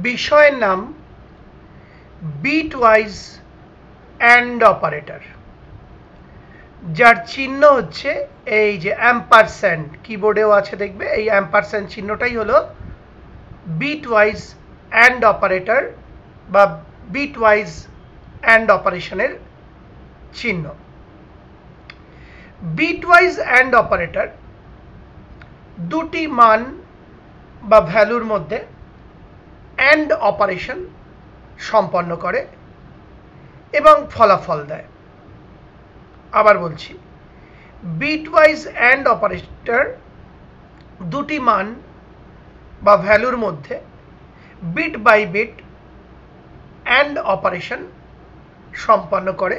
বিষয়ের নাম bitwise and operator, যার চিহ্ন হচ্ছে এই যে অ্যাম্পারস্যান্ড, কিবোর্ডেও আছে দেখবে, এই অ্যাম্পারস্যান্ড চিহ্নটাই হলো বিটওয়াইজ অ্যান্ড অপারেটর বা বিটওয়াইজ অ্যান্ড অপারেশনের চিহ্ন। বিটওয়াইজ অ্যান্ড অপারেটর দুটি মান বা ভ্যালুর মধ্যে অ্যান্ড অপারেশন সম্পন্ন করে এবং ফলাফল দেয়। আবার বলছি, বিটওয়াইজ অ্যান্ড অপারেটর দুটি মান বা ভ্যালুর মধ্যে bit by bit and operation সম্পন্ন করে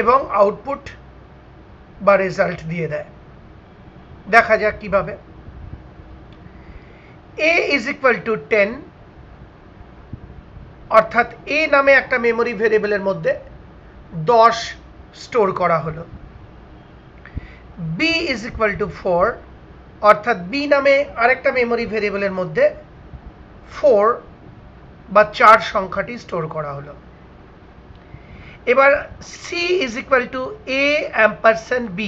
এবং আউটপুট বা রেজাল্ট দিয়ে দেয়। দেখা যাক কিভাবে। a ইজ ইকুয়াল টু 10, অর্থাৎ a নামে একটা মেমোরি ভেরিয়েবলের মধ্যে 10 স্টোর করা হলো। b ইজ ইকুয়াল টু 4, অর্থাৎ b নামে আরেকটা মেমোরি ভেরিয়েবলের মধ্যে 4 বা 4 সংখ্যাটি স্টোর করা হলো। এবার c is equal to a Ampersand b,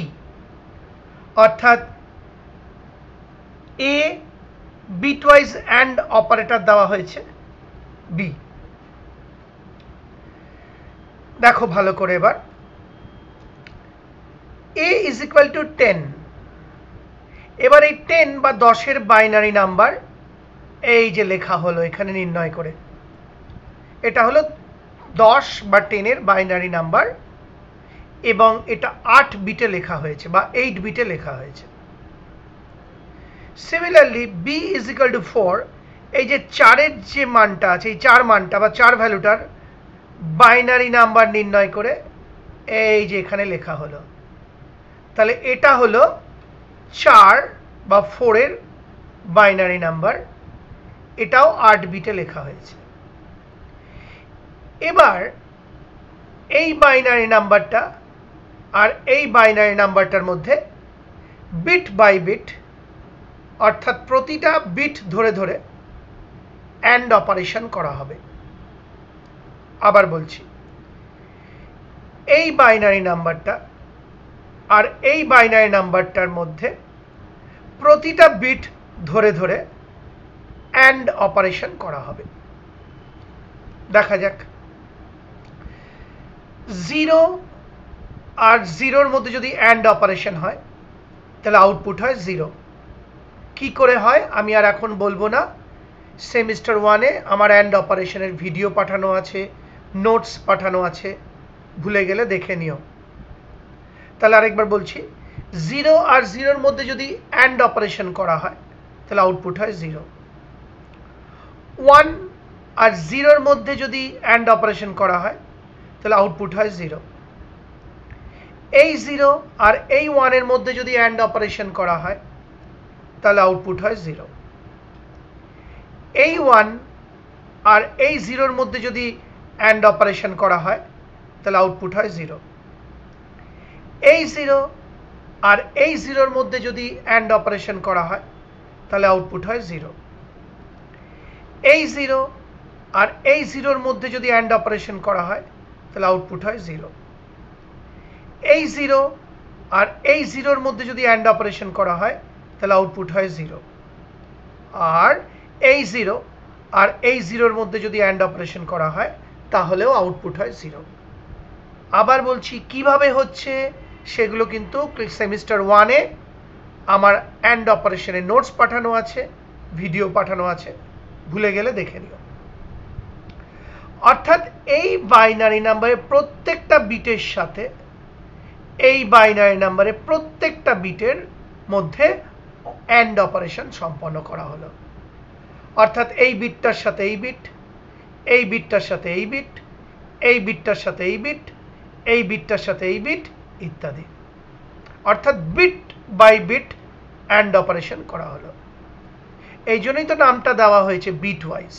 অর্থাৎ a বিটওয়াইজ অ্যান্ড অপারেটর দেওয়া হয়েছে b। দেখো ভালো করে এবার, a ইজ ইকুয়াল টু 10, এবার এই 10 বা 10-এর বাইনারি নাম্বার এই যে লেখা হলো এখানে নির্ণয় করে, এটা হলো 10 বা 10-এর বাইনারি নাম্বার এবং এটা 8 বিটে লেখা হয়েছে বা 8 বিটে লেখা হয়েছে। Similarly b is equal to 4, এই যে 4-এর যে মানটা আছে, এই 4 মানটা বা 4 ভ্যালুটার বাইনারি নাম্বার নির্ণয় করে এই যে এখানে লেখা হলো। তাহলে এটা হলো 4 বা 4-এর বাইনারি নাম্বার, এটাও 8 বিটে লেখা হয়েছে। এবার এই বাইনারি নাম্বারটা আর এই বাইনারি নাম্বারটার মধ্যে বিট বাই বিট, অর্থাৎ প্রতিটা বিট ধরে ধরে অ্যান্ড অপারেশন করা হবে। আবার বলছি, এই বাইনারি নাম্বারটা আর এই বাইনারি নাম্বারটার মধ্যে প্রতিটা বিট ধরে ধরে অ্যান্ড অপারেশন করা হবে। দেখা যাক, 0 আর 0-র মধ্যে যদি অ্যান্ড অপারেশন হয় তাহলে আউটপুট হয় 0। কি করে হয় আমি আর এখন বলবো না, সেমিস্টার 1-এ আমার অ্যান্ড অপারেশনের ভিডিও পাঠানো আছে, নোটস পাঠানো আছে, ভুলে গেলে দেখে নিও। তাহলে আরেকবার বলছি, 0 আর 0-র মধ্যে যদি অ্যান্ড অপারেশন করা হয় তাহলে আউটপুট হয় 0। 1 আর 0-র মধ্যে যদি অ্যান্ড অপারেশন করা হয় তাহলে আউটপুট হয় 0। এই 0 আর এই 1-এর মধ্যে যদি অ্যান্ড অপারেশন করা হয় তাহলে আউটপুট হয় 0। এই 1 আর এই 0-র মধ্যে যদি অ্যান্ড অপারেশন করা হয় তাহলে আউটপুট হয় 0। এই 0 আর এই 0-র মধ্যে যদি অ্যান্ড অপারেশন করা হয় তাহলে আউটপুট হয় 0। এই 0 আর এই 0-র মধ্যে যদি অ্যান্ড অপারেশন করা হয় তাহলে আউটপুট হয় 0। এই 0 আর এই 0-র মধ্যে যদি অ্যান্ড অপারেশন করা হয় তাহলে আউটপুট হয় 0। আর এই 0 আর এই 0-র মধ্যে যদি অ্যান্ড অপারেশন করা হয় তাহলেও আউটপুট হয় 0। আবার বলছি কিভাবে হচ্ছে সেগুলো কিন্তু সেমিস্টার 1-এ আমার অ্যান্ড অপারেশনের নোটস পাঠানো আছে, ভিডিও পাঠানো আছে, ভুলে গেলে দেখে নিও। অর্থাৎ এই বাইনারি নাম্বারের প্রত্যেকটা বিটের সাথে এই বাইনারি নাম্বারের প্রত্যেকটা বিটের মধ্যে অ্যান্ড অপারেশন সম্পন্ন করা হলো। অর্থাৎ এই বিটটার সাথে এই বিট, এই বিটটার সাথে এই বিট, এই বিটটার সাথে এই বিট, এই বিটটার সাথে এই বিট ইত্যাদি। অর্থাৎ bit by bit and operation করা হলো। এই জন্যই তো নামটা দেওয়া হয়েছে বিটওয়াইজ।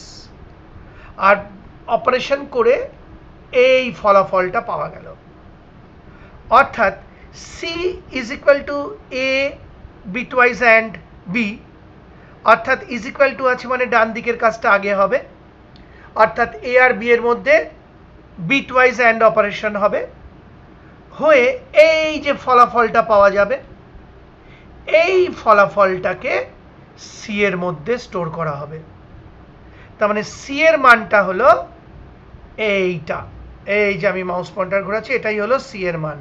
আর অপারেশন করে এই ফলাফলটা পাওয়া গেল। অর্থাৎ C is equal to A bitwise and B, অর্থাৎ ইজ ইকুয়াল টু আছে মানে ডান দিকের কাজটা আগে হবে, অর্থাৎ এ আর বি এর মধ্যে বিটওয়াইজ অ্যান্ড অপারেশন হবে, হয়ে এই যে ফলাফলটা পাওয়া যাবে এই ফলাফলটাকে সি এর মধ্যে স্টোর করা হবে। তার মানে সি এর মানটা হলো এইটা, এই যে আমি মাউস পয়েন্টার ঘোরাচ্ছি, এটাই হলো সি এর মান।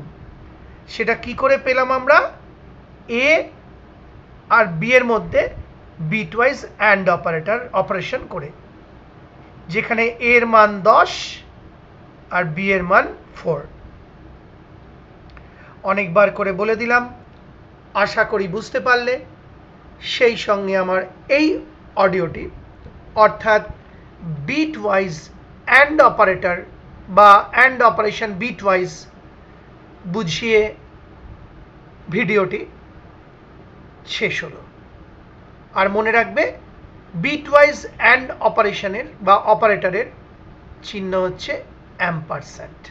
সেটা কি করে পেলাম আমরা? এ আর বি এর মধ্যে বিটওয়াইজ অ্যান্ড অপারেশন করে, যেখানে এ এর মান 10 আর বি এর মান 4। অনেকবার করে বলে দিলাম, আশা করি বুঝতে পারলে। সেই সঙ্গে আমার এই অডিওটি অর্থাৎ বিটওয়াইজ অ্যান্ড অপারেটর বা অ্যান্ড অপারেশন বিটওয়াইজ বুঝিয়ে ভিডিওটি শেষ হলো। আর মনে রাখবে, বিটওয়াইজ অ্যান্ড অপারেশনের বা অপারেটরের চিহ্ন হচ্ছে অ্যাম্পারস্যান্ড।